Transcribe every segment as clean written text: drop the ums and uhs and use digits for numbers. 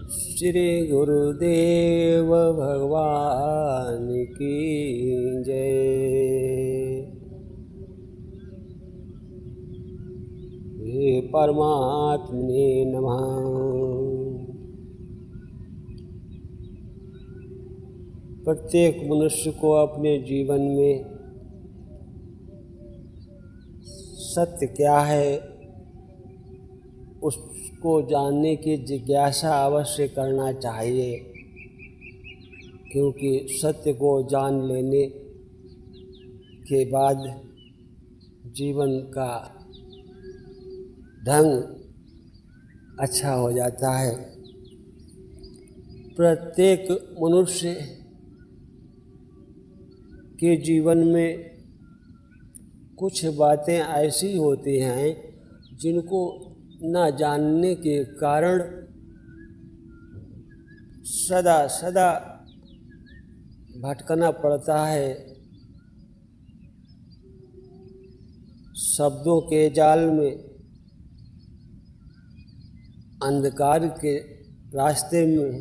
श्री गुरुदेव भगवान की जय। हे परमात्मने नमः। प्रत्येक मनुष्य को अपने जीवन में सत्य क्या है उसको जानने की जिज्ञासा अवश्य करना चाहिए, क्योंकि सत्य को जान लेने के बाद जीवन का ढंग अच्छा हो जाता है। प्रत्येक मनुष्य के जीवन में कुछ बातें ऐसी होती हैं जिनको न जानने के कारण सदा सदा भटकना पड़ता है। शब्दों के जाल में, अंधकार के रास्ते में,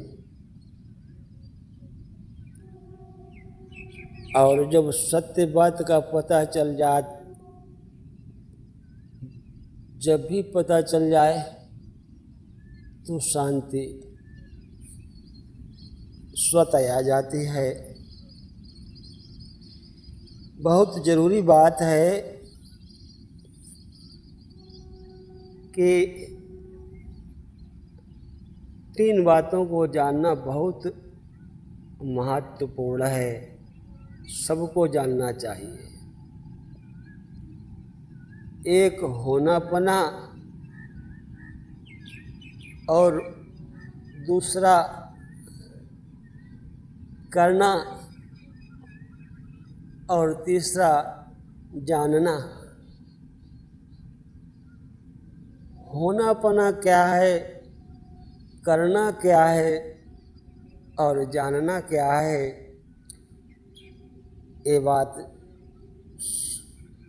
और जब सत्य बात का पता चल जाए, जब भी पता चल जाए तो शांति स्वतः आ जाती है। बहुत जरूरी बात है कि 3 बातों को जानना बहुत महत्वपूर्ण है, सबको जानना चाहिए। एक होनापना और दूसरा करना और तीसरा जानना। होनापना क्या है, करना क्या है और जानना क्या है, ये बात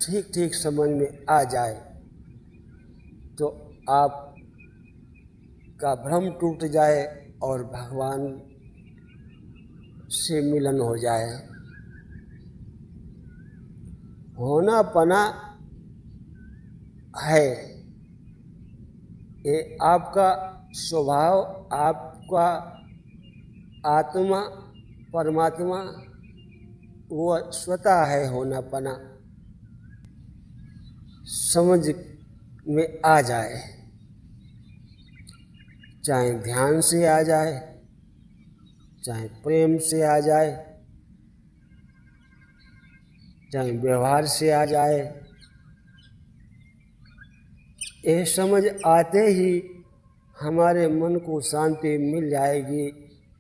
ठीक ठीक समझ में आ जाए तो आप का भ्रम टूट जाए और भगवान से मिलन हो जाए। होनापना है ये आपका स्वभाव, आपका आत्मा परमात्मा वो स्वतः है। होनापना समझ में आ जाए, चाहे ध्यान से आ जाए, चाहे प्रेम से आ जाए, चाहे व्यवहार से आ जाए, ये समझ आते ही हमारे मन को शांति मिल जाएगी,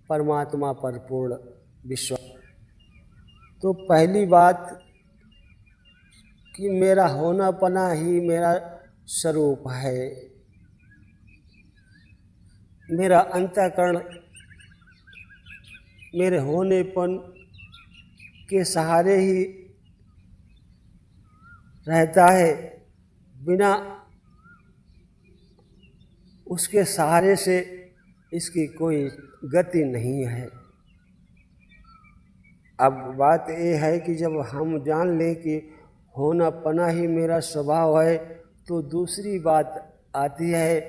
परमात्मा पर पूर्ण विश्वास। तो पहली बात कि मेरा होनापना ही मेरा स्वरूप है, मेरा अंतःकरण मेरे होनेपन के सहारे ही रहता है, बिना उसके सहारे से इसकी कोई गति नहीं है। अब बात ये है कि जब हम जान लें कि होनापना ही मेरा स्वभाव है, तो दूसरी बात आती है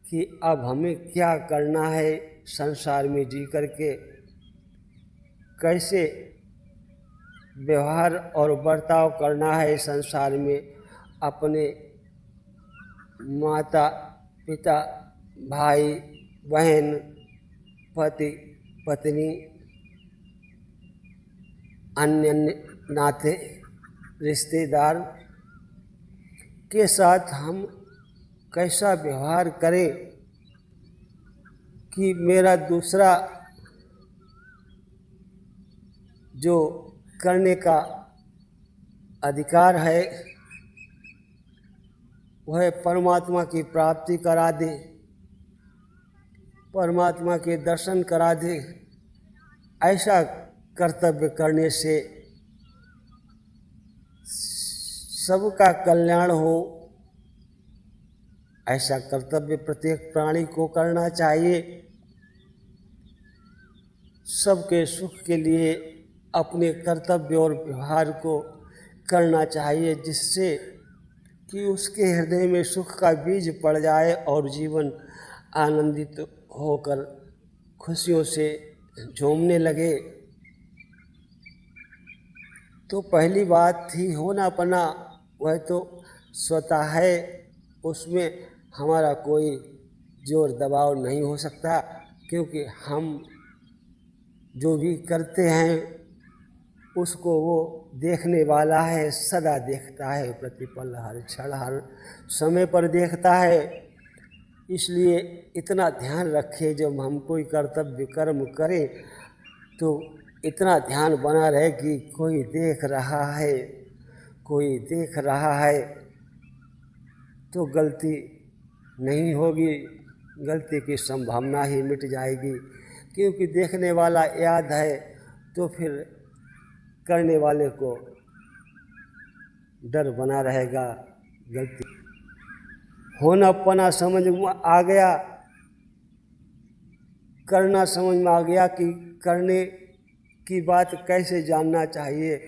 कि अब हमें क्या करना है संसार में जी करके, कैसे व्यवहार और बर्ताव करना है संसार में, अपने माता पिता भाई बहन पति पत्नी अन्य नाते रिश्तेदार के साथ हम कैसा व्यवहार करें कि मेरा दूसरा जो करने का अधिकार है वह परमात्मा की प्राप्ति करा दे, परमात्मा के दर्शन करा दे। ऐसा कर्तव्य करने से सबका कल्याण हो, ऐसा कर्तव्य प्रत्येक प्राणी को करना चाहिए। सबके सुख के लिए अपने कर्तव्य और व्यवहार को करना चाहिए, जिससे कि उसके हृदय में सुख का बीज पड़ जाए और जीवन आनंदित होकर खुशियों से झूमने लगे। तो पहली बात थी होनापना, वह तो स्वतः है, उसमें हमारा कोई जोर दबाव नहीं हो सकता, क्योंकि हम जो भी करते हैं उसको वो देखने वाला है, सदा देखता है, प्रतिपल हर क्षण हर समय पर देखता है। इसलिए इतना ध्यान रखें, जब हम कोई कर्तव्य कर्म करें तो इतना ध्यान बना रहे कि कोई देख रहा है, कोई देख रहा है, तो गलती नहीं होगी, गलती की संभावना ही मिट जाएगी। क्योंकि देखने वाला याद है तो फिर करने वाले को डर बना रहेगा। गलती होनापना समझ में आ गया, करना समझ में आ गया कि करने की बात कैसे जानना चाहिए।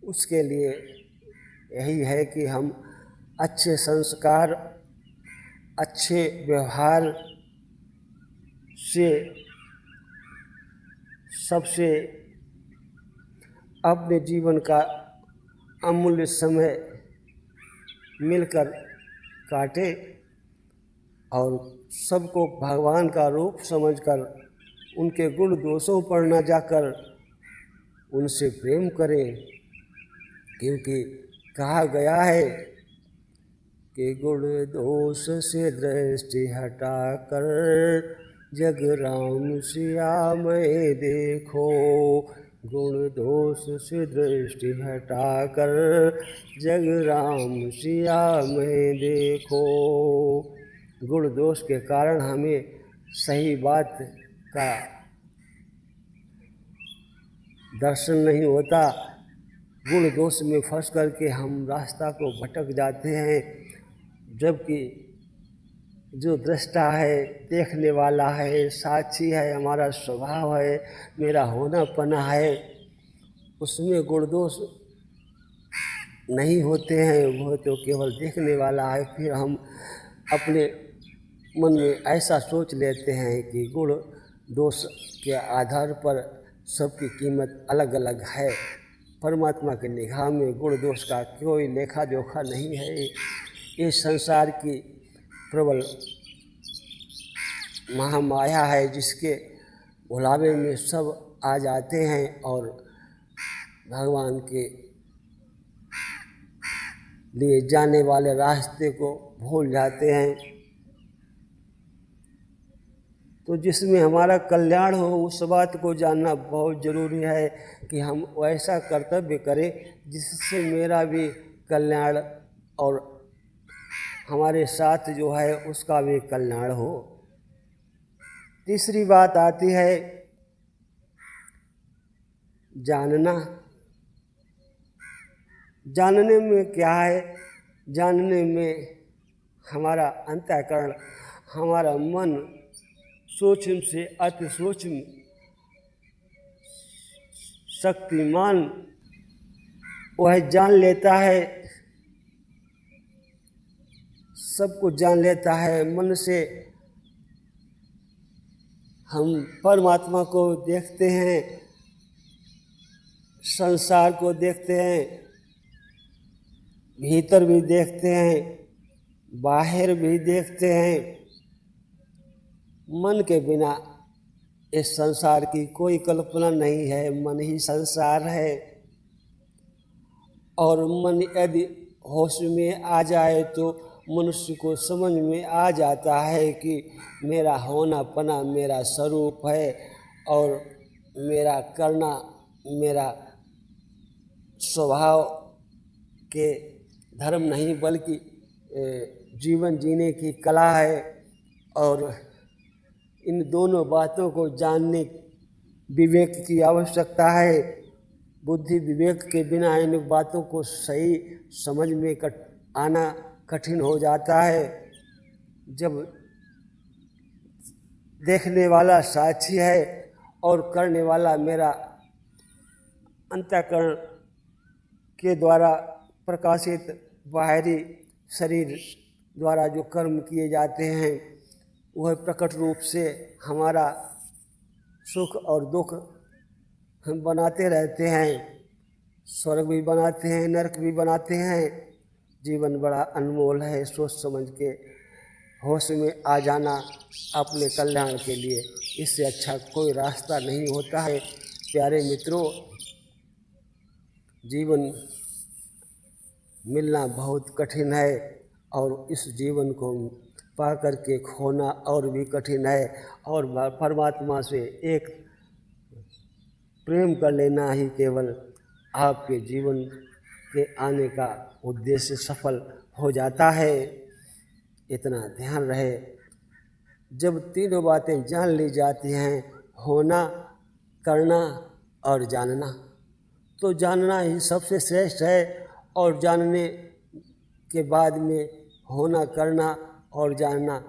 उसके लिए यही है कि हम अच्छे संस्कार, अच्छे व्यवहार से सबसे अपने जीवन का अमूल्य समय मिलकर काटे और सबको भगवान का रूप समझकर उनके गुण दोषों पर न जाकर उनसे प्रेम करें। क्योंकि कहा गया है कि गुण दोष से दृष्टि हटाकर जग राम सिया मैं देखो। गुण दोष से दृष्टि हटाकर जग राम सिया मैं देखो। गुण दोष के कारण हमें सही बात का दर्शन नहीं होता। गुण दोष में फंस करके हम रास्ता को भटक जाते हैं, जबकि जो दृष्टा है, देखने वाला है, साक्षी है, हमारा स्वभाव है, मेरा होनापना है, उसमें गुण दोष नहीं होते हैं, वो तो केवल देखने वाला है। फिर हम अपने मन में ऐसा सोच लेते हैं कि गुण दोष के आधार पर सबकी कीमत अलग अलग है। परमात्मा के निगाह में गुण दोष का कोई लेखा जोखा नहीं है। ये संसार की प्रबल महामाया है, जिसके भुलावे में सब आ जाते हैं और भगवान के लिए जाने वाले रास्ते को भूल जाते हैं। तो जिसमें हमारा कल्याण हो, उस बात को जानना बहुत ज़रूरी है कि हम वैसा कर्तव्य करें जिससे मेरा भी कल्याण और हमारे साथ जो है उसका भी कल्याण हो। तीसरी बात आती है जानना। जानने में क्या है? जानने में हमारा अंतःकरण, हमारा मन सूक्ष्म से अति सूक्ष्म शक्तिमान वह जान लेता है, सबको जान लेता है। मन से हम परमात्मा को देखते हैं, संसार को देखते हैं, भीतर भी देखते हैं, बाहर भी देखते हैं। मन के बिना इस संसार की कोई कल्पना नहीं है। मन ही संसार है और मन यदि होश में आ जाए तो मनुष्य को समझ में आ जाता है कि मेरा होनापना मेरा स्वरूप है और मेरा करना मेरा स्वभाव के धर्म नहीं बल्कि जीवन जीने की कला है। और इन दोनों बातों को जानने विवेक की आवश्यकता है। बुद्धि विवेक के बिना इन बातों को सही समझ में आना कठिन हो जाता है। जब देखने वाला साक्षी है और करने वाला मेरा अंतःकरण के द्वारा प्रकाशित बाहरी शरीर द्वारा जो कर्म किए जाते हैं वह प्रकट रूप से हमारा सुख और दुख हम बनाते रहते हैं। स्वर्ग भी बनाते हैं, नरक भी बनाते हैं। जीवन बड़ा अनमोल है, सोच समझ के होश में आ जाना अपने कल्याण के लिए, इससे अच्छा कोई रास्ता नहीं होता है। प्यारे मित्रों, जीवन मिलना बहुत कठिन है और इस जीवन को पा करके खोना और भी कठिन है। और परमात्मा से एक प्रेम कर लेना ही केवल आपके जीवन के आने का उद्देश्य सफल हो जाता है। इतना ध्यान रहे। जब तीनों बातें जान ली जाती हैं, होना, करना और जानना, तो जानना ही सबसे श्रेष्ठ है। और जानने के बाद में होना, करना और जानना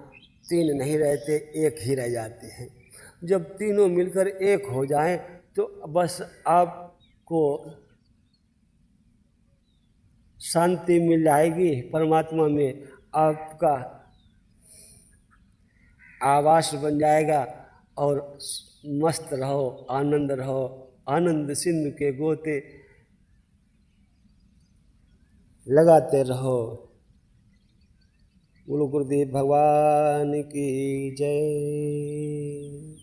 तीन नहीं रहते, एक ही रह जाते हैं। जब तीनों मिलकर एक हो जाएं तो बस आपको शांति मिल जाएगी। परमात्मा में आपका आवास बन जाएगा और मस्त रहो, आनंद रहो, आनंद सिंधु के गोते लगाते रहो। बोलो गुरुदेव भगवान की जय।